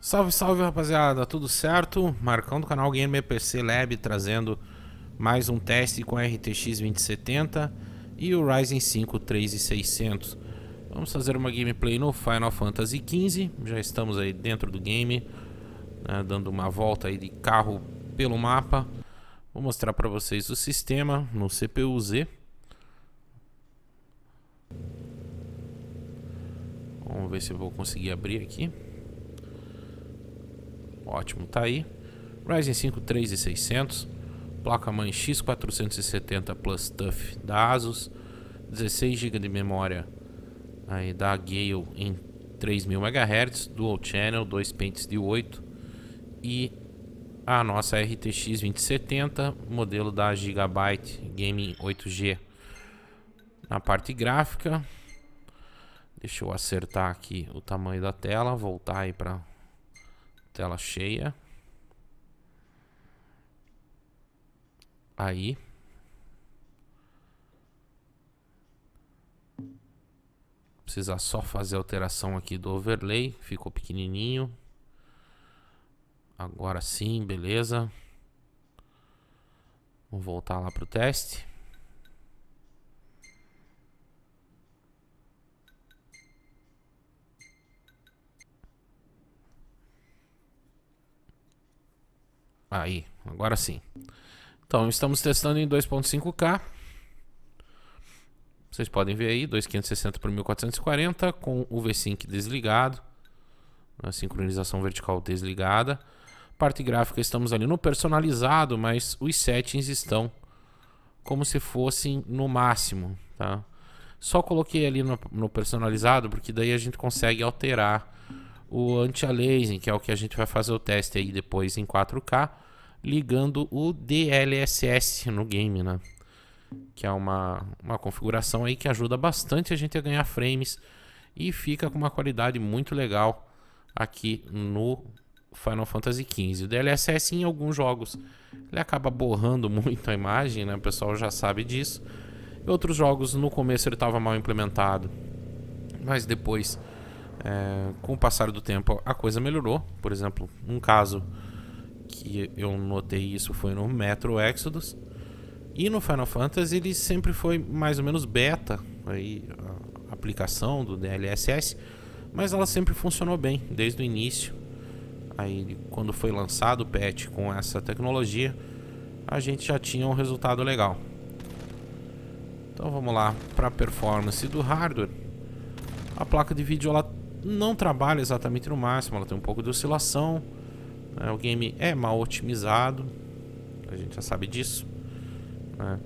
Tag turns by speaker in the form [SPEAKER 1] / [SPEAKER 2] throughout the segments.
[SPEAKER 1] Salve, salve rapaziada, tudo certo? Marcão do canal Gamer PC Lab trazendo mais um teste com a RTX 2070 e o Ryzen 5 3600. Vamos fazer uma gameplay no Final Fantasy XV, já estamos aí dentro do game, né, dando uma volta aí de carro pelo mapa. Vou mostrar para vocês o sistema no CPU-Z. Vamos ver se eu vou conseguir abrir aqui. Ótimo, tá aí. Ryzen 5 3600, placa-mãe X470 Plus TUF da ASUS, 16 GB de memória aí da Gale em 3000 MHz, Dual Channel, 2 pentes de 8 e a nossa RTX 2070, modelo da Gigabyte Gaming 8G. Na parte gráfica, deixa eu acertar aqui o tamanho da tela, voltar aí para tela cheia. Aí. Precisa só fazer a alteração aqui do overlay. Ficou pequenininho. Agora sim, beleza. Vamos voltar lá pro teste. Aí, agora sim. Então, estamos testando em 2.5K. Vocês podem ver aí, 2560 por 1440 com o V-Sync desligado, a sincronização vertical desligada. Parte gráfica, estamos ali no personalizado, mas os settings estão como se fossem no máximo, tá? Só coloquei ali no personalizado, porque daí a gente consegue alterar o anti-aliasing, que é o que a gente vai fazer o teste aí depois em 4K, ligando o DLSS no game, né? Que é uma configuração aí que ajuda bastante a gente a ganhar frames e fica com uma qualidade muito legal aqui no Final Fantasy XV. O DLSS em alguns jogos ele acaba borrando muito a imagem, né? O pessoal já sabe disso. Em outros jogos no começo ele estava mal implementado, mas depois com o passar do tempo a coisa melhorou. Por exemplo, um caso que eu notei isso foi no Metro Exodus. E no Final Fantasy ele sempre foi mais ou menos beta, aí, a aplicação do DLSS, mas ela sempre funcionou bem desde o início. Aí quando foi lançado o patch com essa tecnologia, a gente já tinha um resultado legal. Então vamos lá para a performance do hardware. A placa de vídeo ela não trabalha exatamente no máximo, ela tem um pouco de oscilação, né? O game é mal otimizado, a gente já sabe disso.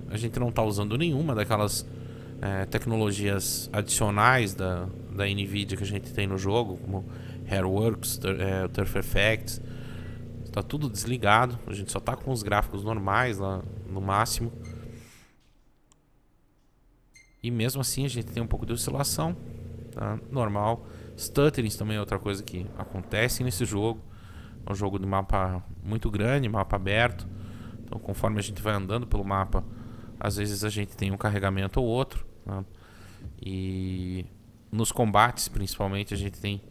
[SPEAKER 1] A gente não está usando nenhuma daquelas tecnologias adicionais da NVIDIA que a gente tem no jogo, como Hairworks, Turf Effects. Está tudo desligado, a gente só está com os gráficos normais lá no máximo. E mesmo assim a gente tem um pouco de oscilação, tá? Normal. Stutterings também é outra coisa que acontece nesse jogo. É um jogo de mapa muito grande, mapa aberto. Então, conforme a gente vai andando pelo mapa, às vezes a gente tem um carregamento ou outro, né? E nos combates, principalmente, a gente tem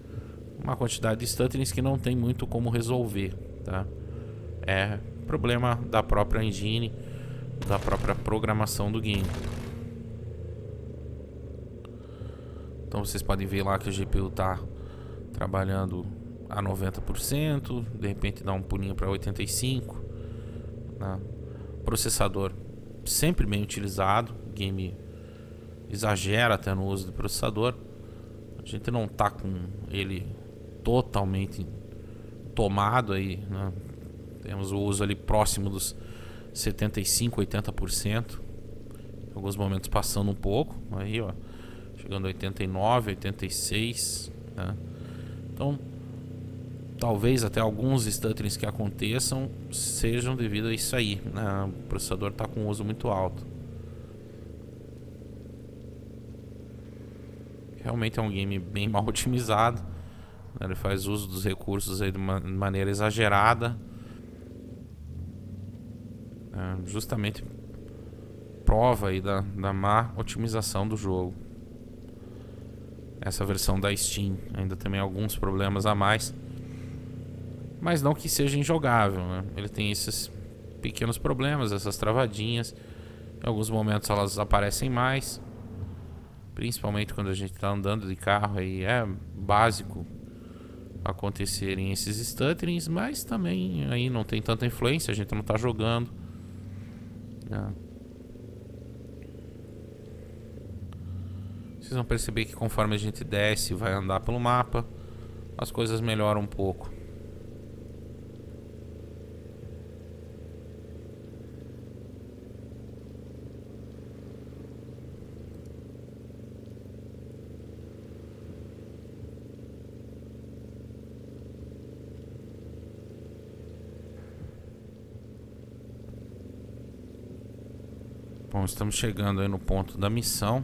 [SPEAKER 1] uma quantidade de stutterings que não tem muito como resolver, tá? É problema da própria engine, da própria programação do game. Então, vocês podem ver lá que o GPU está trabalhando a 90%, de repente dá um pulinho para 85%. Processador sempre bem utilizado, o game exagera até no uso do processador. A gente não tá com ele totalmente tomado aí, né? Temos o uso ali próximo dos 75, 80%. Em alguns momentos passando um pouco, aí ó, chegando a 89, 86, né? Então talvez até alguns stutterings que aconteçam sejam devido a isso aí, né? O processador está com um uso muito alto. Realmente é um game bem mal otimizado, né? Ele faz uso dos recursos aí de maneira exagerada, justamente prova aí da má otimização do jogo. Essa versão da Steam ainda tem alguns problemas a mais. mas não que seja injogável, né? Ele tem esses pequenos problemas, essas travadinhas. Em alguns momentos elas aparecem mais, principalmente quando a gente está andando de carro, aí é básico acontecerem esses stutterings, mas também aí não tem tanta influência, a gente não está jogando, né? Vocês vão perceber que conforme a gente desce e vai andar pelo mapa, as coisas melhoram um pouco. Bom, estamos chegando aí no ponto da missão.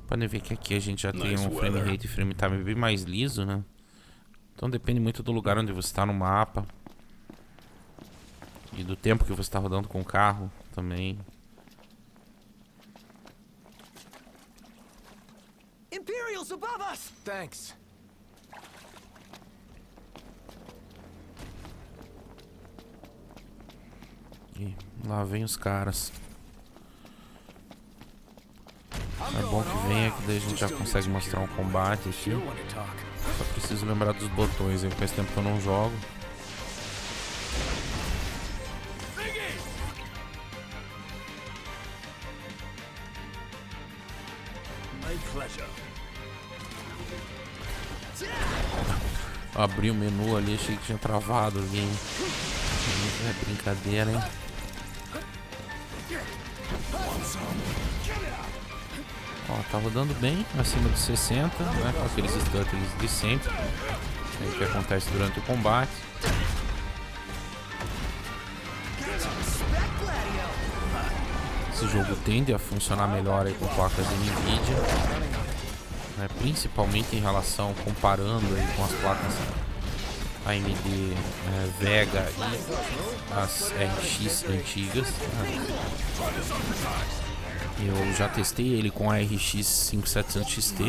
[SPEAKER 1] Podem ver que aqui a gente já tem um frame rate e frame time bem mais liso, né? Então depende muito do lugar onde você está no mapa e do tempo que você está rodando com o carro também.
[SPEAKER 2] Imperials above us! Thanks.
[SPEAKER 1] E lá vem os caras. É bom que venha, que daí a gente já consegue mostrar um combate aqui. Só preciso lembrar dos botões aí, faz tempo que eu não jogo. Abri o menu ali, achei que tinha travado o game. É brincadeira, hein? Ó, tá rodando bem, acima de 60, né? Com aqueles stutters de sempre. É o que acontece durante o combate. Esse jogo tende a funcionar melhor aí com placas de Nvidia, né? Principalmente em relação, comparando aí com as placas AMD Vega e as RX antigas, né? Eu já testei ele com a RX 5700 XT,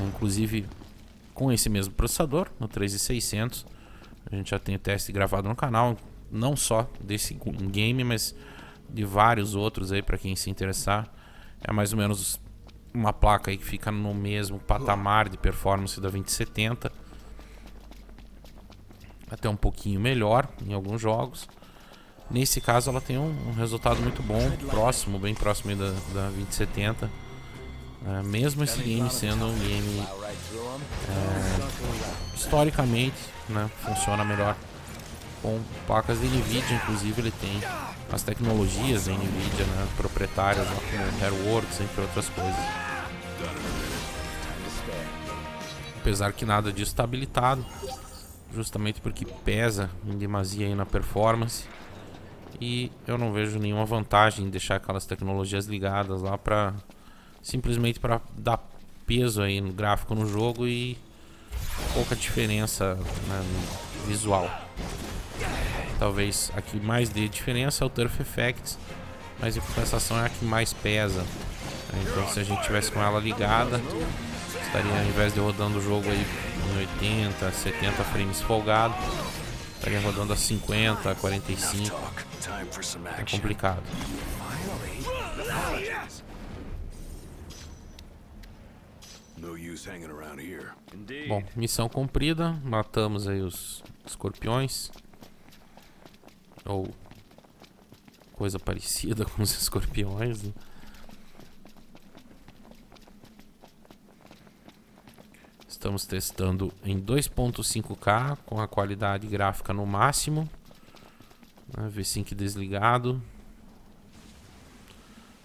[SPEAKER 1] inclusive com esse mesmo processador, no 3600. A gente já tem o teste gravado no canal, não só desse game, mas de vários outros aí para quem se interessar. É mais ou menos uma placa aí que fica no mesmo patamar de performance da 2070, até um pouquinho melhor em alguns jogos. Nesse caso ela tem um resultado muito bom, próximo, bem próximo aí da 2070. Mesmo esse game sendo um game historicamente, né, funciona melhor com placas de Nvidia. Inclusive ele tem as tecnologias da Nvidia, né, proprietárias, né, como Hairworks, entre outras coisas. Apesar que nada disso está habilitado, justamente porque pesa em demasia aí na performance. E eu não vejo nenhuma vantagem em deixar aquelas tecnologias ligadas lá simplesmente para dar peso aí no gráfico no jogo e pouca diferença, né, visual. Talvez a que mais dê diferença é o Turf Effects, mas em compensação é a que mais pesa. Então se a gente tivesse com ela ligada, estaria, ao invés de rodando o jogo aí em 80, 70 frames folgado, estaria rodando a 50, 45. É complicado. Bom, missão cumprida. Matamos aí os escorpiões, ou coisa parecida com os escorpiões, né? Estamos testando em 2.5K com a qualidade gráfica no máximo, né? V5 desligado.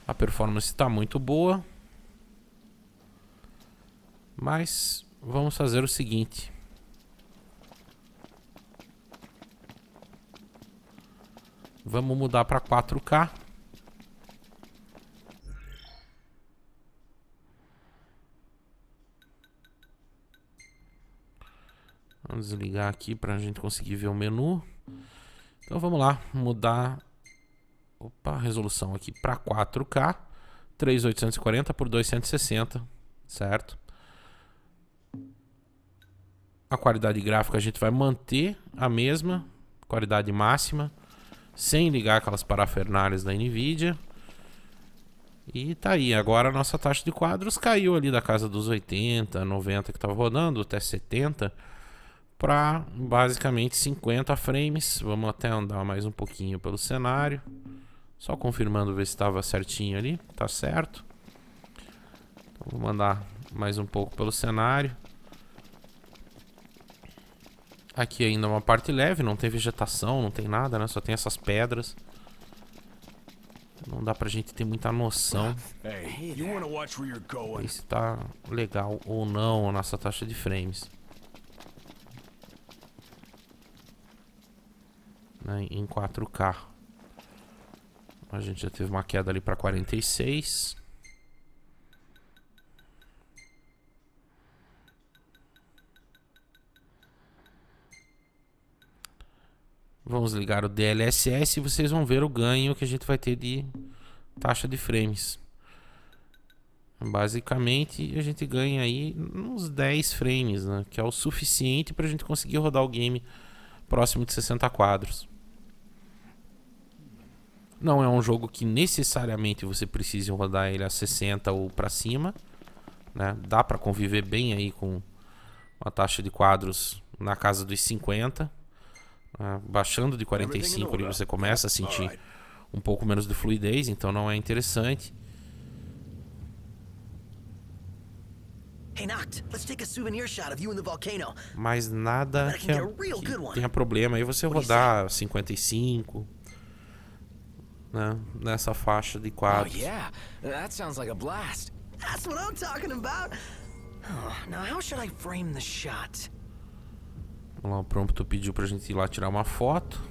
[SPEAKER 1] A performance está muito boa, mas vamos fazer o seguinte: vamos mudar para 4K. Vamos desligar aqui para a gente conseguir ver o menu. Então vamos lá, mudar a resolução aqui para 4K, 3840 por 260, certo? A qualidade gráfica a gente vai manter a mesma, qualidade máxima, sem ligar aquelas parafernálias da Nvidia. E tá aí, agora a nossa taxa de quadros caiu ali da casa dos 80, 90 que estava rodando, até 70, para basicamente 50 frames. Vamos até andar mais um pouquinho pelo cenário, só confirmando ver se estava certinho ali, tá certo. Então, vou mandar mais um pouco pelo cenário. Aqui ainda uma parte leve, não tem vegetação, não tem nada, né? Só tem essas pedras. Não dá pra gente ter muita noção se tá legal ou não a nossa taxa de frames, né, em 4K. A gente já teve uma queda ali para 46. Vamos ligar o DLSS e vocês vão ver o ganho que a gente vai ter de taxa de frames. Basicamente a gente ganha aí uns 10 frames, né, que é o suficiente para a gente conseguir rodar o game próximo de 60 quadros. Não é um jogo que necessariamente você precise rodar ele a 60 ou para cima, né? Dá para conviver bem aí com uma taxa de quadros na casa dos 50. Baixando de 45 ali você começa a sentir um pouco menos de fluidez, então não é interessante. Mas nada que tenha problema aí você rodar 55, né, nessa faixa de quadros. Vamos lá, o prompto pediu pra gente ir lá tirar uma foto.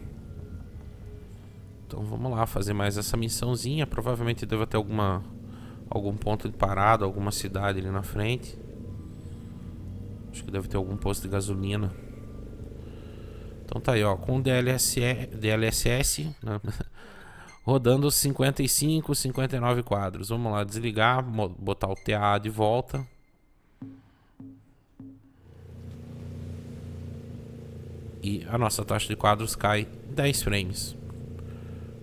[SPEAKER 1] Então vamos lá fazer mais essa missãozinha. Provavelmente deve ter algum ponto de parada, alguma cidade ali na frente. Acho que deve ter algum posto de gasolina. Então tá aí, ó, com DLSS, né, rodando 55, 59 quadros. Vamos lá, desligar, botar o TA de volta. E a nossa taxa de quadros cai 10 frames.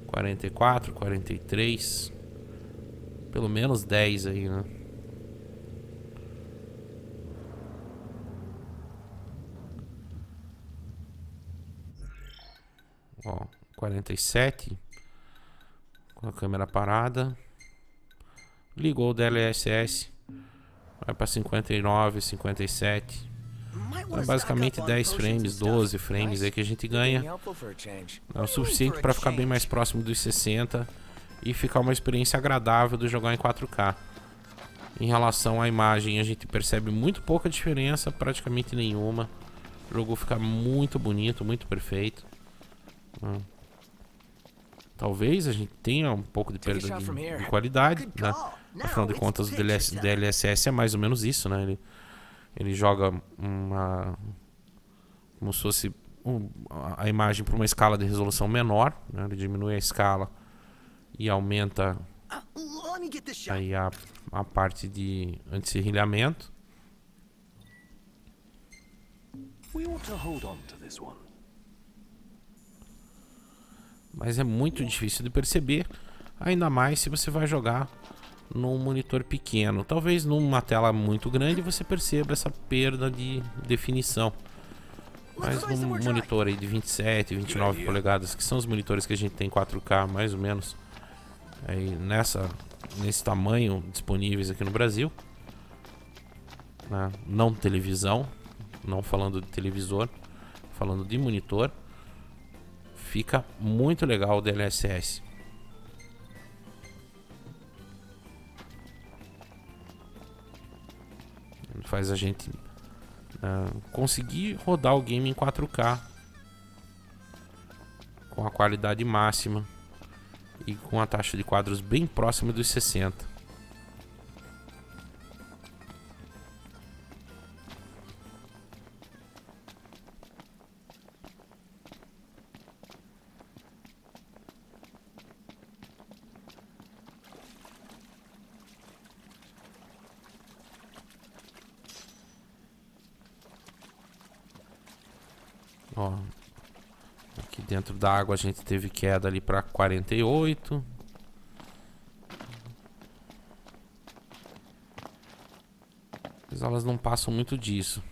[SPEAKER 1] 44, 43. Pelo menos 10 aí, né? Ó, 47. Com a câmera parada. Ligou o DLSS. Vai para 59, 57. É basicamente 10 frames, 12 frames aí que a gente ganha. É o suficiente para ficar bem mais próximo dos 60 e ficar uma experiência agradável de jogar em 4K. Em relação à imagem, a gente percebe muito pouca diferença, praticamente nenhuma. O jogo fica muito bonito, muito perfeito. Talvez a gente tenha um pouco de perda de qualidade, né? Afinal de contas, o DLSS é mais ou menos isso, né? Ele joga como se fosse a imagem para uma escala de resolução menor, né? Ele diminui a escala e aumenta aí a parte de anti-serrilhamento. Mas é muito difícil de perceber, ainda mais se você vai jogar num monitor pequeno. Talvez numa tela muito grande você perceba essa perda de definição. Mas num monitor aí de 27, 29 polegadas, que são os monitores que a gente tem 4K mais ou menos, aí nesse tamanho disponíveis aqui no Brasil, né? Não televisão, não falando de televisor, falando de monitor, fica muito legal o DLSS. Faz a gente conseguir rodar o game em 4K com a qualidade máxima e com a taxa de quadros bem próxima dos 60. Ó, aqui dentro da água a gente teve queda ali para 48. Mas elas não passam muito disso.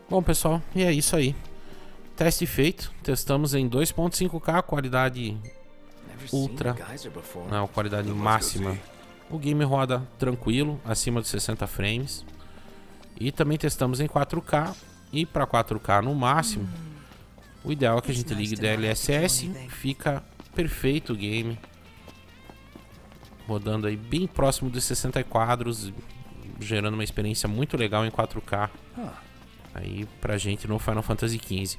[SPEAKER 1] Bom, pessoal, e é isso aí. Teste feito. Testamos em 2.5K, qualidade ultra, não, qualidade máxima. O game roda tranquilo, acima de 60 frames. E também testamos em 4K. E para 4K no máximo, o ideal é que a gente ligue DLSS. Fica perfeito o game, rodando aí bem próximo dos 60 quadros, gerando uma experiência muito legal em 4K aí pra gente no Final Fantasy XV.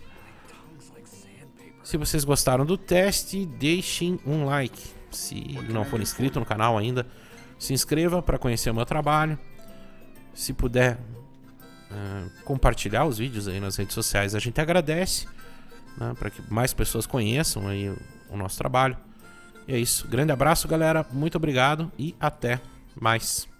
[SPEAKER 1] Se vocês gostaram do teste, deixem um like. Se não for inscrito no canal ainda, se inscreva para conhecer o meu trabalho. Se puder compartilhar os vídeos aí nas redes sociais, a gente agradece, né, para que mais pessoas conheçam aí o nosso trabalho. E é isso. Grande abraço, galera. Muito obrigado e até mais.